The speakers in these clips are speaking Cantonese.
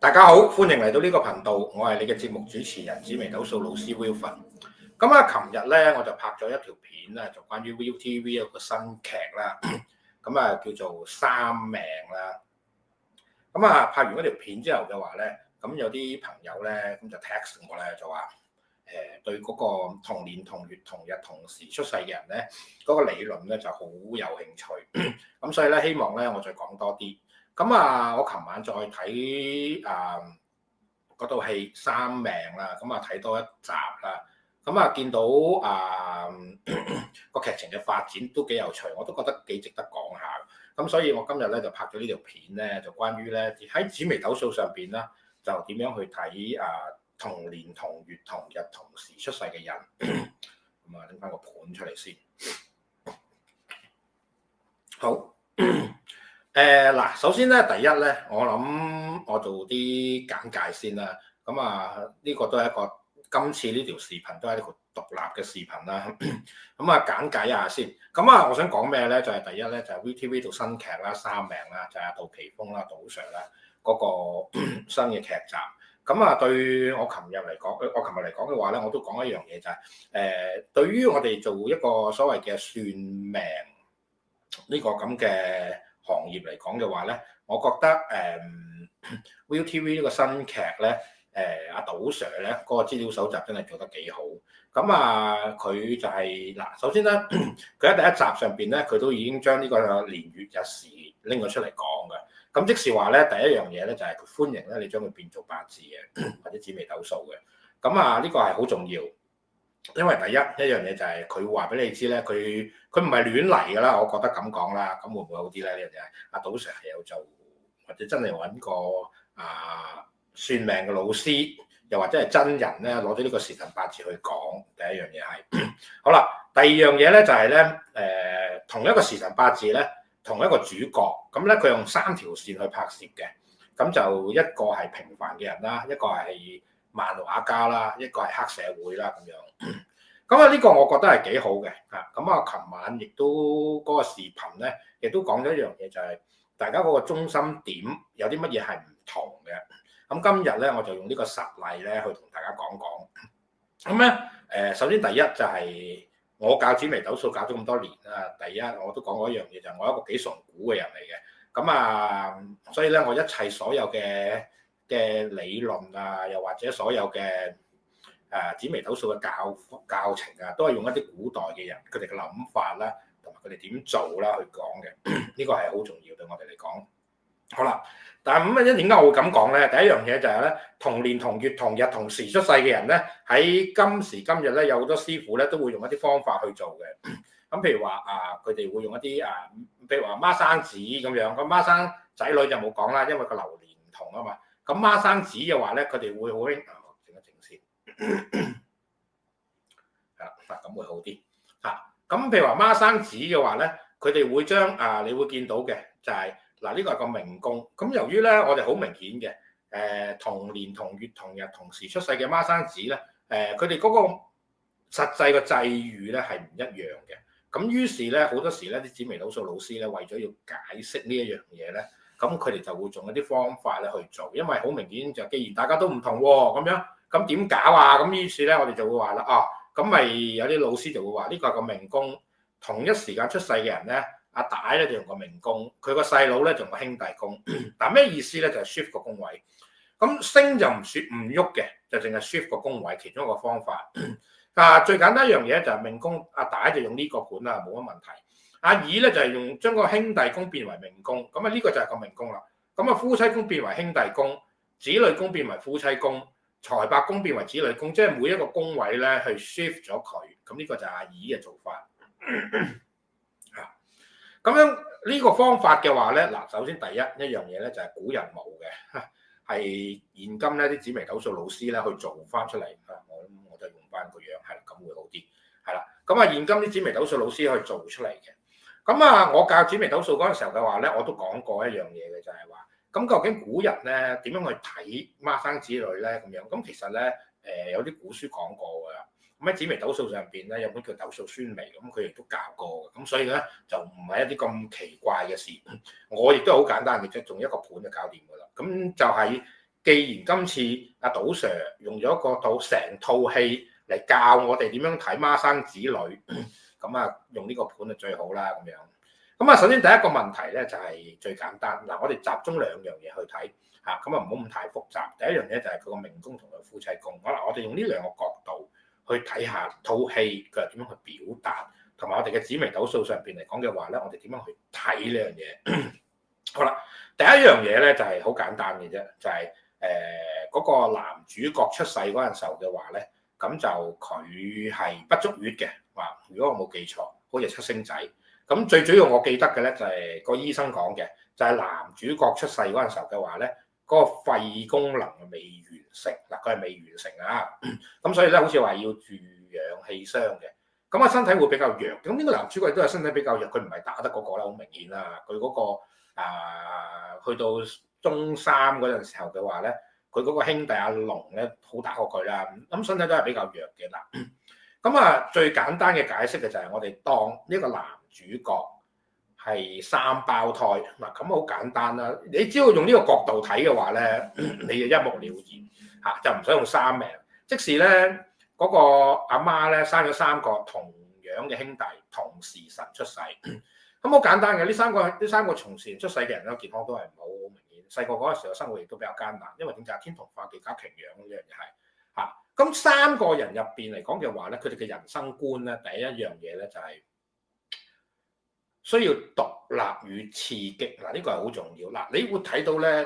大家好，歡迎嚟到呢個頻道，我係你嘅節目主持人紫微斗數老師 Wilfred。咁啊，琴日咧我就拍咗一條片啦，就關於 ViuTV 一個新劇啦，咁啊叫做三命啦。咁啊拍完嗰條片之後嘅話咧，咁有啲朋友咧咁就 text 我咧就話對嗰個同年同月同日同時出世嘅人咧，嗰個理論咧就好有興趣，咁所以咧希望咧我再講多啲。咁啊，我琴晚再睇嗰套戲三命啦，咁啊睇多一集啦，咁啊見到個劇情嘅發展都幾有趣，我都覺得幾值得講下。咁所以我今日咧就拍咗呢條片咧，就關於咧喺紫微斗數上邊啦，就點樣去睇同年同月同日同時出世嘅人。咁啊拎翻個盤出嚟先。好。嗱，首先咧，第一咧，我諗我做啲簡介先啦。咁啊，呢個都係一個今次呢條視頻都係一個獨立嘅視頻啦。咁啊，簡介一下先。咁啊，我想講咩咧？就係第一咧，就係 ViuTV 套新劇啦，三命啦，就係杜琪峰啦、杜 Sir 啦嗰個新嘅劇集。咁啊，對我琴日嚟講嘅話咧，我都講一樣嘢就係對於我哋做一個所謂嘅算命呢個咁嘅行業嚟講嘅話咧，我覺得ViuTV 呢個新劇咧，阿杜 Sir 咧嗰個資料搜集真係做得幾好。咁啊，佢就係嗱，首先咧，佢喺第一集上邊咧，佢都已經將呢個年月日時拎咗出嚟講嘅。咁即是話咧，第一樣嘢咧就係佢歡迎咧你將佢變做八字嘅或者紫微斗數嘅。咁啊，呢個係好重要。因為第一樣嘢就係佢會話俾你知咧，佢唔係亂嚟㗎啦，我覺得咁講啦，咁會唔會好啲咧？呢樣嘢阿杜 Sir 係有做，或者真係揾個算命嘅老師，又或者係真人咧攞咗呢個時辰八字去講。第一樣嘢係好啦，第二樣嘢咧就係咧同一個時辰八字咧，同一個主角，咁咧佢用三條線去拍攝嘅，咁就一個係平凡嘅人啦，一個係漫畫家啦，一個係黑社會啦咁樣。咁啊呢個我覺得係幾好嘅嚇。咁啊琴晚亦都嗰個視頻咧，亦都講咗一樣嘢，就係大家嗰個中心點有啲乜嘢係唔同嘅。咁今日咧我就用呢個實例咧去同大家講講。咁咧首先第一就係我教紫微斗數教咗咁多年啦，第一我都講過一樣嘢，就係我係一個幾崇古嘅人嚟嘅。咁啊，所以咧我一切所有嘅理論啊，又或者所有嘅紫微斗數嘅教程啊，都係用一啲古代嘅人佢哋嘅諗法啦，同埋佢哋點做啦去講嘅。呢個係好重要對我哋嚟講。好啦，但係咁點解我會咁講咧？第一樣嘢就係咧，同年同月同日同時出世嘅人咧，喺今時今日咧，有好多師傅咧都會用一啲方法去做嘅。咁譬如話佢哋會用一啲譬如話孖生子咁樣，咁孖生仔女就冇講啦，因為個流年唔同啊嘛。咁孖生子嘅話咧，佢哋會好興靜一靜先，係啦，咁會好啲嚇。咁譬如話孖生子嘅話咧，佢哋會將你會見到嘅就係嗱，呢個係個命宮。咁由於咧，我哋好明顯嘅同年同月同日同時出世嘅孖生子咧，佢哋嗰個實際嘅際遇咧係唔一樣嘅。咁於是咧，好多時咧啲紫微斗數老師咧，為咗要解釋呢一樣嘢咧，咁佢哋就會用一啲方法咧去做，因為好明顯就既然大家都唔同喎，咁樣咁點搞啊？咁於是咧，我哋就會話啦，咁咪有啲老師就會話呢個係個命宮，同一時間出世嘅人咧，阿大咧就用個命宮，佢個細佬咧就用個兄弟宮。但咩意思咧？就係 shift 個宮位，咁升就唔喐嘅，就淨係 shift 個宮位，其中一個方法。最簡單一樣嘢就係命宮，阿大就用呢個盤啦，冇乜問題。阿二咧就係用將個兄弟宮變為命宮，咁啊呢個就係個命宮啦。咁啊夫妻宮變為兄弟宮，子女宮變為夫妻宮，財帛宮變為子女宮，即係每一個宮位咧去 shift 咗佢。咁呢個就係阿二嘅做法。咁樣呢個方法嘅話咧，嗱，首先第一樣嘢咧就係古人冇嘅，係現今咧啲紫微斗數老師咧去做翻出嚟。我都用翻個樣，係咁會好啲，係啦。咁現今啲紫微斗數老師去做出嚟嘅。咁我教紫微斗數嗰陣時候嘅話咧，我都講過一樣嘢嘅，就係話，咁究竟古人咧點樣去睇孖生子女咧？咁樣咁其實咧有啲古書講過㗎。咁喺紫微斗數上邊咧有本叫斗數宣微，咁佢亦都教過嘅。咁所以咧就唔係一啲咁奇怪嘅事。我亦都好簡單嘅啫，用一個盤就搞掂㗎啦。咁就係既然今次阿賭 Sir 用咗成套戲嚟教我哋點樣睇孖生子女，咁啊用呢個盤就最好啦咁樣。咁啊，首先第一個問題咧就係最簡單嗱，我哋集中兩樣嘢去睇嚇，咁啊唔好咁太複雜。第一樣嘢就係佢個命宮同佢夫妻宮。好啦，我哋用呢兩個角度去睇下套戲佢係點樣去表達，同埋我哋嘅紫微斗數上邊嚟講嘅話咧，我哋點樣去睇呢樣嘢？好啦，第一樣嘢咧就係好簡單嘅啫，就係嗰個男主角出世嗰陣時候嘅話咧，咁就佢係不足月嘅，話如果我冇記錯，好似係七星仔。咁最主要我記得嘅咧就係個醫生講嘅，就係男主角出世嗰陣時候嘅話咧，嗰個肺功能未完成，嗱佢係未完成啊，咁所以咧好似話要住氧氣箱嘅，咁啊身體會比較弱。咁呢個男主角都係身體比較弱，佢唔係打得嗰個啦，好明顯啦，佢嗰個去到中三嗰陣時候嘅話咧，佢嗰個兄弟阿龍咧好打過佢啦，咁身體都係比較弱嘅啦。咁啊最簡單嘅解釋嘅就係我哋當呢個男主角係三胞胎嗱，咁好簡單啦。你只要用呢個角度睇嘅話咧，你就一目了然嚇，就唔使用三命。即使咧嗰個阿媽咧生咗三個同樣嘅兄弟，同時辰出世，咁好簡單嘅。呢三個同時出世嘅人咧，健康都係唔好明顯。細個嗰陣時候生活亦都比較艱難，因為點解天同化忌加擎羊呢樣嘢係嚇。咁三個人入邊嚟講嘅話咧，佢哋嘅人生觀咧，第一樣嘢咧就係需要獨立與刺激嗱，呢個係好重要嗱。你會睇到咧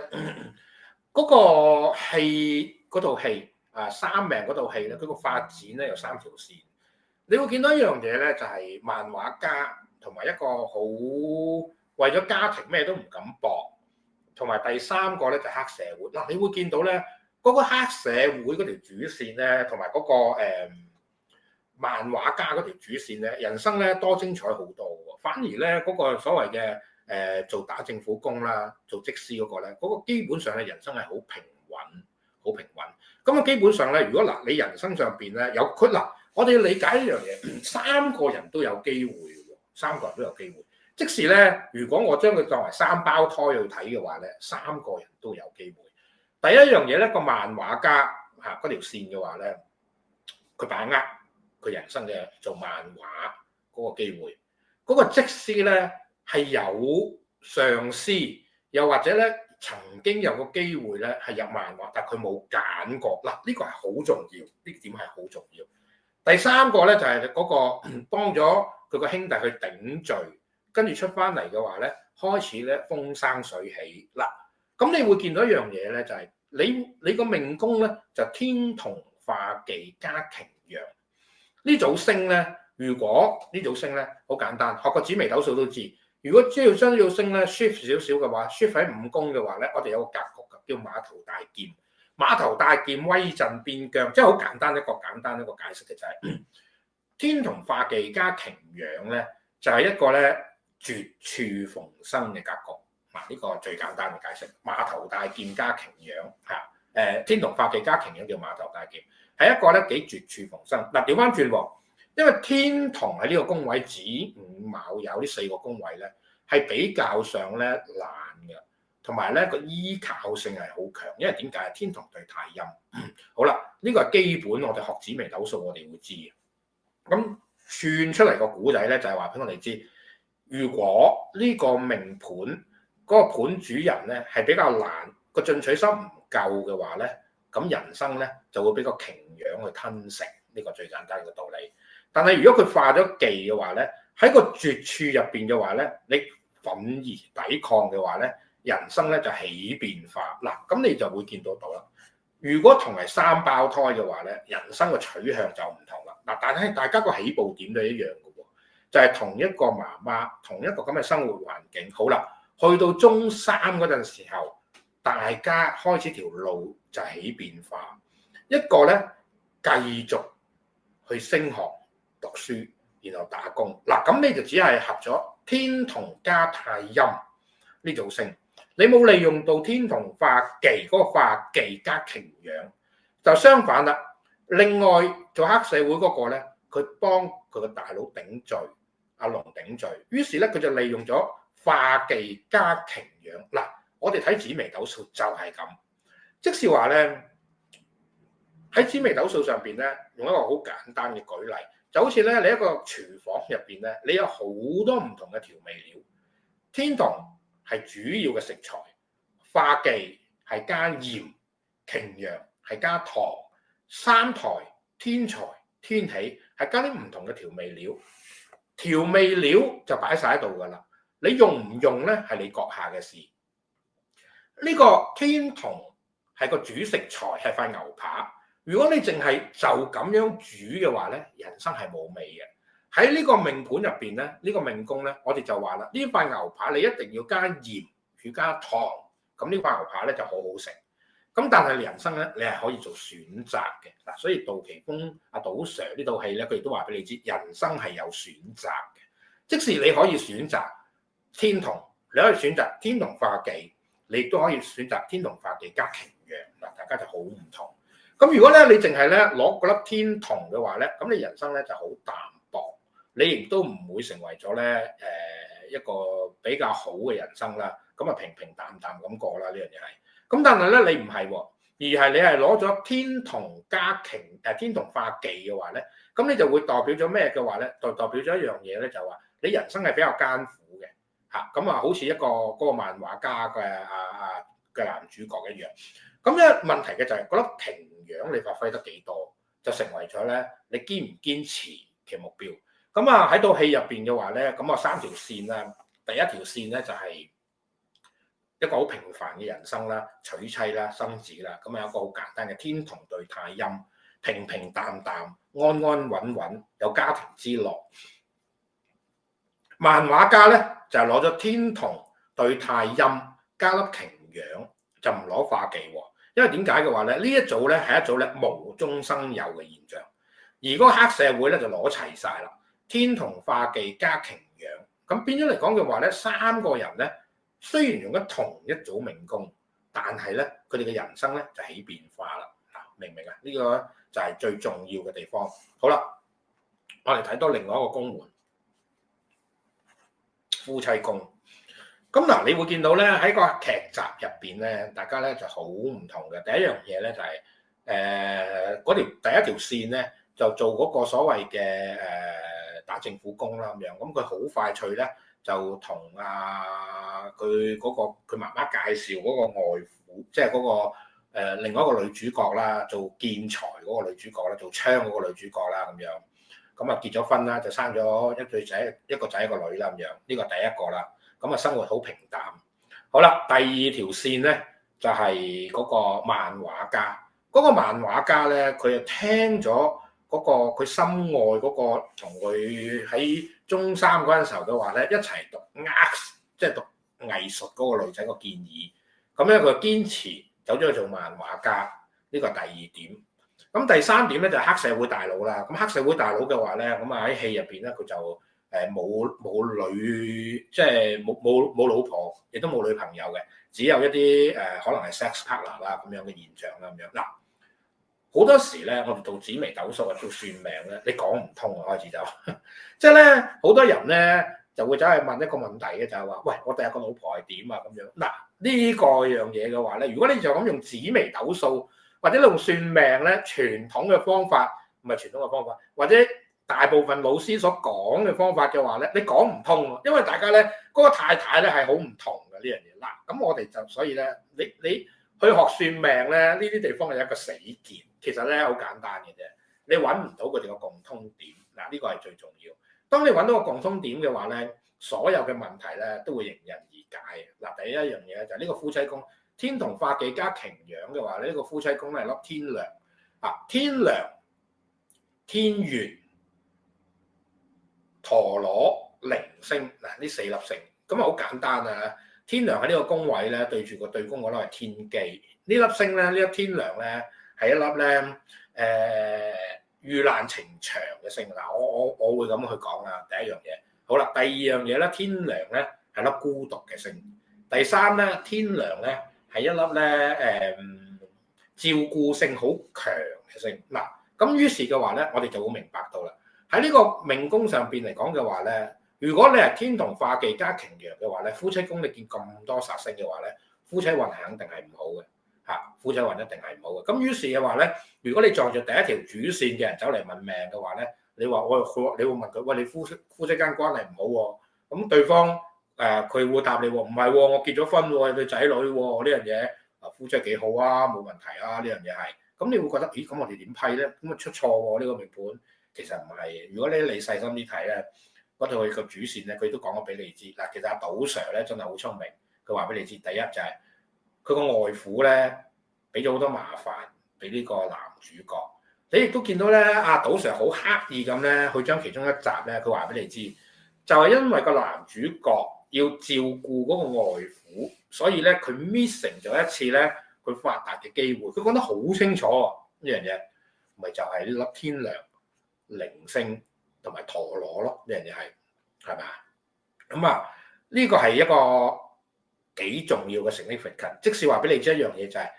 嗰個戲嗰套戲啊，三命嗰套戲咧，佢個發展咧有三條線。你會見到一樣嘢咧，就係漫畫家同埋一個好為咗家庭咩都唔敢搏，同埋第三個咧就係黑社會嗱。你會見到咧。嗰個黑社會嗰條主線咧，同埋嗰個漫畫家嗰條主線咧，人生咧多精彩好多喎。反而咧嗰個所謂嘅做打政府工啦，做則師嗰個咧，嗰個基本上咧人生係好平穩，好平穩。咁啊基本上咧，如果嗱你人生上邊咧有佢嗱，我哋要理解一樣嘢，三個人都有機會喎，三個人都有機會。即使咧，如果我將佢作為三胞胎去睇嘅話咧，三個人都有機會。第一樣嘢咧，個漫畫家嚇嗰條線嘅話咧，佢把握佢人生嘅做漫畫嗰個機會。嗰個則師咧係有上司，又或者咧曾經有個機會咧係入漫畫，但係佢冇揀過嗱，呢個係好重要，呢點係好重要。第三個咧就係嗰個幫咗佢個兄弟去頂罪，跟住出翻嚟嘅話咧，開始咧風生水起嗱。咁你會見到一樣嘢咧，就係你個命宮咧就天同化忌加擎羊呢組星咧。如果呢組星咧好簡單，學個紫微斗數都知。如果只要將呢組星咧 shift 少少嘅話，shift 喺五宮嘅話咧，我哋有個格局嘅叫馬頭大劍。馬頭大劍威震邊疆，即係好簡單一個解釋嘅就係、是、天同化忌加擎羊咧，就係、是、一個咧絕處逢生嘅格局。嗱，呢個最簡單嘅解釋，馬頭大劍加擎羊嚇，天同化忌加擎羊叫馬頭大劍，係一個咧幾絕處逢生。嗱，調翻轉喎，因為天同喺呢個宮位子午卯酉呢四個宮位咧，係比較上咧難嘅，同埋咧個依靠性係好強。因為點解？天同對太陰。好啦，呢個係基本，我哋學紫微斗數我哋會知嘅。咁串出嚟個古仔咧，就係話俾我哋知，如果呢個命盤嗰個盤主人咧係比較難，個進取心唔夠嘅話咧，咁人生咧就會比較擎羊去吞食，呢個最簡單嘅道理。但係如果佢化咗忌嘅話咧，喺個絕處入邊嘅話咧，你憤而抵抗嘅話咧，人生咧就起變化嗱，咁你就會見到啦。如果同係三胞胎嘅話咧，人生嘅取向就唔同啦嗱，但係大家個起步點都一樣嘅喎，就係同一個媽媽，同一個咁嘅生活環境，好啦。去到中三嗰陣時候，大家開始條路就起變化。一個咧繼續去升學讀書，然後打工。嗱，咁你就只係合咗天同加太陰呢組星，你冇利用到天同化忌嗰個化忌加擎羊，就相反啦。另外做黑社會嗰個咧，佢幫佢個大佬頂罪，阿龍頂罪，於是咧佢就利用咗化忌加擎羊嗱，我哋睇紫微斗數就係咁，即是話咧喺紫微斗數上邊咧，用一個好簡單嘅舉例，就好似咧你一個廚房入邊咧，你有好多唔同嘅調味料，天同係主要嘅食材，化忌係加鹽，擎羊係加糖，三台天財天喜係加啲唔同嘅調味料，調味料就擺晒喺度㗎啦，你用唔用咧係你閣下嘅事。呢個天同係個主食材係塊牛扒，如果你淨係就咁樣煮嘅話咧，人生係冇味嘅。喺呢個命盤入邊咧，呢個命宮咧，我哋就話啦，呢塊牛扒你一定要加鹽與加糖，咁呢塊牛扒咧就好好食。咁但係人生咧，你係可以做選擇嘅嗱，所以杜琪峰阿杜 Sir 呢套戲咧，佢亦都話俾你知，人生係有選擇嘅。即使你可以選擇天同，你可以選擇天同化忌，你亦都可以選擇天同化忌加擎羊嗱，大家就好唔同。咁如果咧你淨係咧攞嗰粒天同嘅話咧，咁你人生咧就好淡薄，你亦都唔會成為咗咧一個比較好嘅人生啦。咁啊平平淡淡咁過啦，呢樣嘢係。咁但係咧，你唔係喎，而係你係攞咗天同加擎天同化忌嘅話咧，咁你就會代表咗咩嘅話咧？代表咗一樣嘢咧，就話你人生係比較艱苦嘅嚇。咁啊，好似一個嗰個漫畫家嘅嘅男主角一樣。咁咧問題嘅就係嗰粒擎羊你發揮得幾多，就成為咗咧你堅唔堅持嘅目標。咁啊喺套戲入邊嘅話咧，咁啊三條線啦，第一條線咧就係一個好平凡嘅人生啦，娶妻啦、生子啦，咁啊有一個好簡單嘅天同對太陰，平平淡淡、安安穩穩，有家庭之樂。漫畫家咧就係攞咗天同對太陰加粒擎羊，就唔攞化忌喎。因為點解嘅話咧，呢一組咧係一組咧無中生有嘅現象，而嗰個黑社會咧就攞齊晒啦，天同化忌加擎羊，咁變咗嚟講嘅話咧，三個人咧。雖然用咗同一組命宮，但係咧佢哋嘅人生咧就起變化啦。嗱，明唔明啊？呢個就係最重要嘅地方。好啦，我哋睇多另外一個宮門，夫妻宮。咁嗱，你會見到咧喺個劇集入邊咧，大家咧就好唔同嘅。第一樣嘢咧就係嗰條第一條線咧就做嗰個所謂嘅打政府工啦咁樣。咁佢好快脆咧。就同佢嗰個佢媽媽介紹嗰個外父，即係嗰個另外一個女主角啦，做建材嗰個女主角啦，做槍嗰個女主角啦咁樣。咁啊結咗婚啦，就生咗一對仔，一個仔一個女啦咁樣。呢個第一個啦。咁啊生活好平淡。好啦，第二條線咧就係嗰個漫畫家。嗰個漫畫家咧，佢就聽咗嗰個佢心愛嗰個同佢喺中三嗰陣時候嘅話咧，一齊讀即係讀藝術嗰個女仔個建議，咁咧佢堅持走咗去做漫畫家，呢個係第二點。咁第三點咧就係黑社會大佬啦。咁黑社會大佬嘅話咧，咁啊喺戲入邊咧佢就冇女，即係冇老婆，亦都冇女朋友嘅，只有一啲可能係 sex partner 啦咁樣嘅現象啦咁樣。嗱，好多時咧，我哋做紫微斗數啊，做算命咧，你講唔通啊，開始就即係咧，好多人咧就會走去問一個問題嘅，就係話：喂，我第日個老婆係點啊？咁樣嗱，呢個樣嘢嘅話咧，如果你就咁用紫微斗數，或者你用算命咧，傳統嘅方法唔係傳統嘅方法，或者大部分老師所講嘅方法嘅話咧，你講唔通啊，因為大家咧嗰個太太咧係好唔同嘅呢樣嘢。嗱，咁我哋就所以咧，你去學算命咧，呢啲地方係一個死結。其實咧好簡單嘅啫，你揾唔到佢哋個共通點，嗱呢個係最重要。當你揾到個共通點嘅話咧，所有嘅問題咧都會迎刃而解。嗱，第一樣嘢就係呢個夫妻宮，天同化忌加擎羊嘅話咧，呢個夫妻宮咧係粒天梁啊，天梁、天月、陀羅、鈴星嗱呢四粒星，咁啊好簡單啊。天梁喺呢個宮位咧，對住個對宮嗰粒係天機，呢粒星咧，呢粒天梁咧。係一粒咧遇難情長嘅星嗱，我會咁去講啊。第一樣嘢，好啦，第二樣嘢咧，天梁咧係粒孤獨嘅星。第三咧，天梁咧係一粒咧照顧性好強嘅星嗱。咁於是嘅話咧，我哋就會明白到啦。喺呢個命宮上邊嚟講嘅話咧，如果你係天同化忌加擎羊嘅話咧，夫妻宮你見咁多煞星嘅話咧，夫妻運係肯定係唔好嘅。夫妻運一定係唔好嘅。咁於是嘅話咧，如果你撞著第一條主線嘅人走嚟問命嘅話咧，你話你會問佢，喂，你夫妻間關係唔好喎，咁對方佢會答你喎，唔係喎，我結咗婚喎，有對仔女喎，呢樣嘢夫妻幾好啊，冇問題啊，呢樣嘢係。咁你會覺得，咦？咁我哋點批咧？咁啊出錯喎，呢個命盤其實唔係。如果你細心啲睇咧，嗰套佢個主線咧，佢都講咗俾你知。嗱，其實阿賭 Sir 咧真係好聰明，佢話俾你知，第一就係佢個外父咧俾咗好多麻煩俾呢個男主角。你亦都見到咧，阿賭 Sir 好刻意咁咧，去將其中一集咧，佢話俾你知，就係因為個男主角要照顧嗰個外父，所以咧佢 missing 咗一次咧。佢發達嘅機會，佢講得好清楚呢樣嘢，咪就係呢粒天梁、鈴星同埋陀螺咯，呢樣嘢係咪啊？咁啊，呢個係一個幾重要嘅 significance，即使話俾你知一樣嘢就係、是、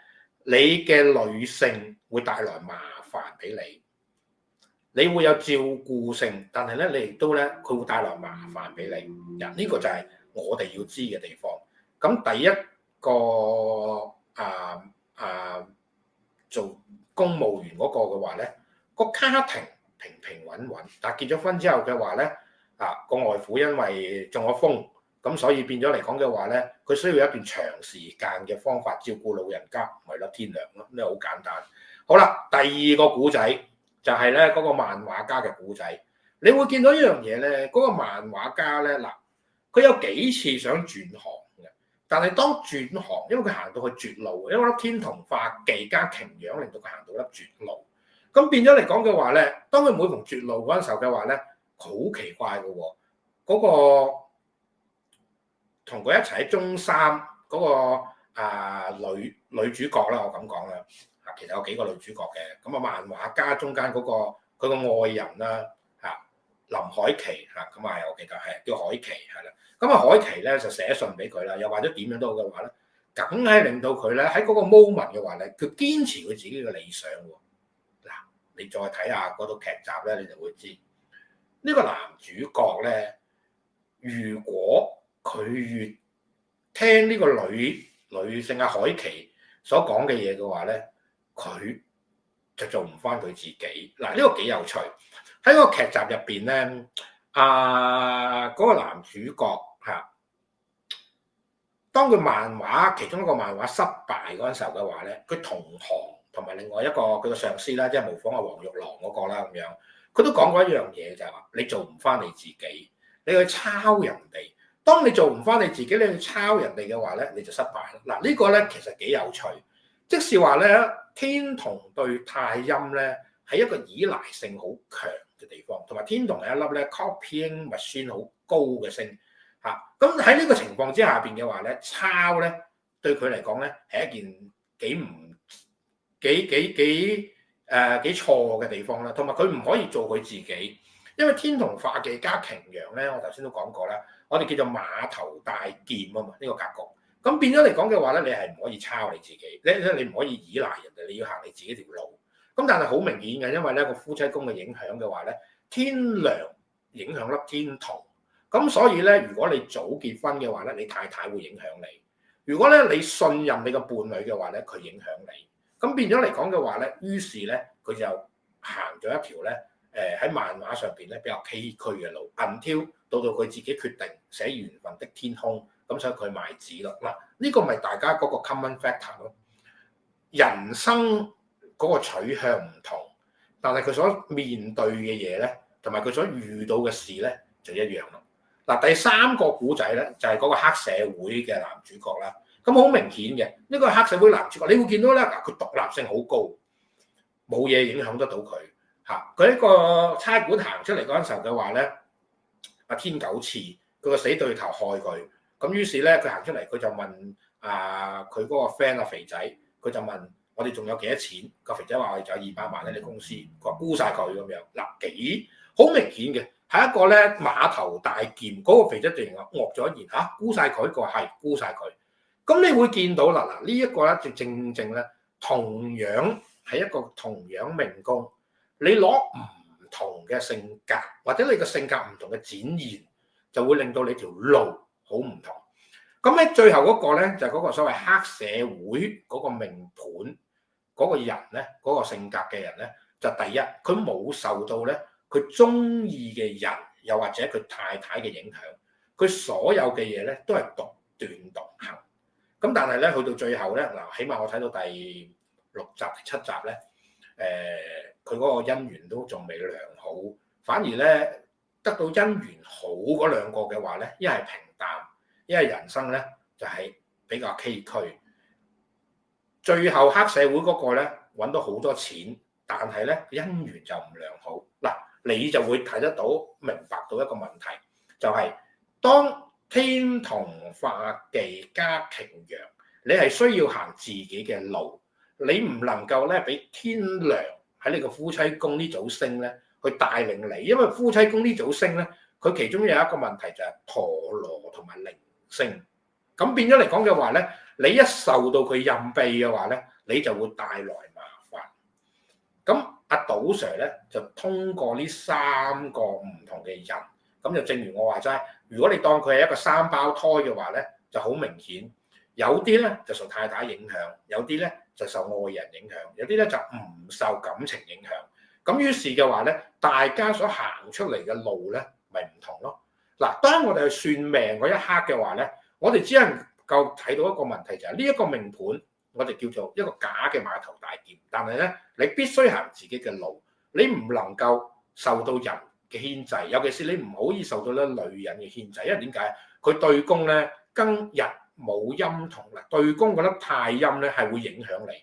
你嘅女性會帶來麻煩俾你，你會有照顧性，但係咧你亦都咧佢會帶來麻煩俾你。呢、這個就係我哋要知嘅地方。咁第一個。做公務員嗰個嘅話咧，個家庭平平穩穩，但係結咗婚之後嘅話咧，個外父因為中咗風，咁所以變咗嚟講嘅話咧，佢需要一段長時間嘅方法照顧老人家，咪咯天良咯，呢好簡單。好啦，第二個古仔就係咧嗰個漫畫家嘅古仔，你會見到一樣嘢咧，嗰個漫畫家咧嗱，佢有幾次想轉行。但係當轉行，因為佢行到去絕路，因為粒天同化忌加擎羊令到佢行到粒絕路，咁變咗嚟講嘅話咧，當佢每逢絕路嗰陣時候嘅話咧，好奇怪嘅喎，嗰個同佢一齊喺中三嗰個女主角啦，我咁講啦，其實有幾個女主角嘅，咁漫畫家中間嗰個佢個愛人啦林海琪咁我記得係叫海琪係啦。咁海琪咧就寫信俾佢啦，又或者點樣都好嘅話咧，梗係令到佢咧喺嗰個 moment 嘅話咧，佢堅持佢自己嘅理想喎。嗱，你再睇下嗰套劇集咧，你就會知呢個男主角咧，如果佢越聽呢個女性阿海琪所講嘅嘢嘅話咧，佢就做唔翻佢自己。嗱，呢個幾有趣。喺個劇集入邊咧，嗰個男主角當佢漫畫其中一個漫畫失敗嗰陣時候嘅話咧，佢同行同埋另外一個佢個上司啦，即係模仿阿黃玉郎嗰個啦咁樣，佢都講過一樣嘢就係話：你做唔翻你自己，你去抄人哋。當你做唔翻你自己，你去抄人哋嘅話咧，你就失敗啦。嗱，呢個咧其實幾有趣，即是話咧天同對太陰咧係一個依賴性好強嘅地方，同埋天同係一粒咧 copying machine 好高嘅星。咁喺呢個情況之下邊嘅話咧，抄咧對佢嚟講咧係一件幾錯嘅地方啦，同埋佢唔可以做佢自己，因為天同化忌加擎羊咧，我頭先都講過啦，我哋叫做馬頭帶劍啊嘛，呢個格局，咁變咗嚟講嘅話咧，你係唔可以抄你自己，你唔可以依賴人哋，你要行你自己條路。咁但係好明顯嘅，因為咧個夫妻宮嘅影響嘅話咧，天梁影響粒天同。咁所以咧，如果你早結婚嘅話咧，你太太會影響你；如果咧你信任你個伴侶嘅話咧，佢影響你。咁變咗嚟講嘅話咧，於是咧佢就行咗一條咧喺漫畫上邊咧比較崎嶇嘅路 until 到佢自己決定寫緣分的天空，咁所以佢賣紙咯。嗱，呢個咪大家嗰個 common factor 咯。人生嗰個取向唔同，但係佢所面對嘅嘢咧，同埋佢所遇到嘅事咧就一樣咯。嗱，第三個古仔咧就係嗰個黑社會嘅男主角啦。咁好明顯嘅，呢個黑社會男主角，你會見到咧，佢獨立性好高，冇嘢影響得到佢嚇。佢喺個差館行出嚟嗰陣時候嘅話咧，阿天九次佢個死對頭害佢，咁於是咧佢行出嚟，佢就問佢嗰個 friend 阿肥仔，佢就問我哋仲有幾多錢？個肥仔話我哋仲有200萬喺你公司，佢話沽晒佢咁樣。嗱，幾好明顯嘅。係一個咧馬頭大劍，嗰個肥仔突然惡咗一言嚇，沽晒佢，佢話係沽晒佢。咁你會見到啦，嗱呢一個咧就正咧，同樣係一個同樣命宮，你攞唔同嘅性格，或者你個性格唔同嘅展現，就會令到你條路好唔同。咁喺最後嗰個咧就係嗰個所謂黑社會嗰個命盤嗰個人咧，嗰個性格嘅人咧，就第一佢冇受到咧佢中意嘅人又或者佢太太嘅影響，佢所有嘅嘢咧都係獨斷獨行。咁但係咧去到最後咧嗱，起碼我睇到第6集第7集咧，佢嗰個姻緣都仲未良好，反而咧得到姻緣好嗰兩個嘅話咧，一係平淡，一係人生咧就係比較崎嶇。最後黑社會嗰個咧揾到好多錢，但係咧姻緣就唔良好。嗱，你就會睇得到明白到一個問題，就係當天同化忌加擎羊，你係需要行自己嘅路，你唔能夠咧俾天梁喺你個夫妻宮呢組星咧去帶領你，因為夫妻宮呢組星咧，佢其中有一個問題就係陀羅同埋鈴星，咁變咗嚟講嘅話咧，你一受到佢蔭庇嘅話咧，你就會帶來麻煩。咁阿賭 Sir 咧就通過呢3個唔同嘅人，咁就正如我話齋，如果你當佢係一個3胞胎嘅話咧，就好明顯，有啲咧就受太太影響，有啲咧就受愛人影響，有啲咧就唔受感情影響。咁於是嘅話咧，大家所行出嚟嘅路咧，咪唔同咯。嗱，當我哋去算命嗰一刻嘅話咧，我哋只能夠睇到一個問題，就係呢一個命盤，我哋叫做一個假嘅碼頭大劍。但係咧，你必須行自己嘅路，你唔能夠受到人嘅牽制，尤其是你唔可以受到咧女人嘅牽制，因為點解？佢對宮咧庚日冇陰同啦，對宮嗰粒太陰咧係會影響你。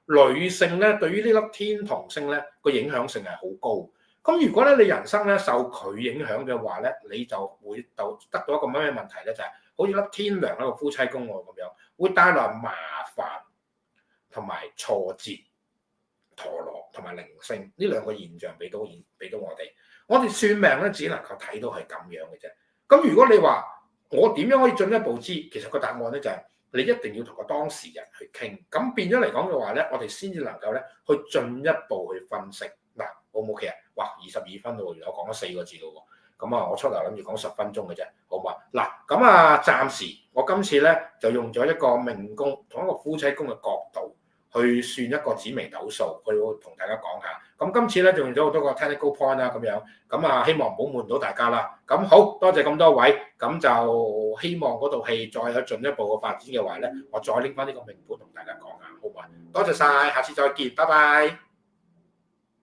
女性咧對於呢粒天同星咧個影響性係好高。咁如果咧你人生咧受佢影響嘅話咧，你就會得到一個咩問題咧？就係好似粒天梁喺個夫妻宮喎咁樣，會帶來麻煩同埋挫折。陀羅同埋鈴星呢兩個現象俾到我哋。我哋算命咧只能夠睇到係咁樣嘅啫。咁如果你話我點樣可以進一步知？其實個答案咧就係你一定要同個當事人去傾。咁變咗嚟講嘅話咧，我哋先至能夠咧去進一步去分析。嗱，好唔好嘅？哇，22分咯，原來我講咗4個字咯喎。咁啊，我出嚟諗住講10分鐘嘅啫，好唔好啊？嗱，咁啊，暫時我今次咧就用咗一個命宮同一個夫妻宮嘅角度去算一個紫微斗數，去同大家講下。咁今次咧就用咗好多個 technical point 啦，咁樣。咁啊，希望唔好悶到大家啦。咁好多謝咁多位，咁就希望嗰套戲再有進一步嘅發展嘅話咧，我再拎翻呢個命盤同大家講下，好唔好啊？多謝晒，下次再見，拜拜。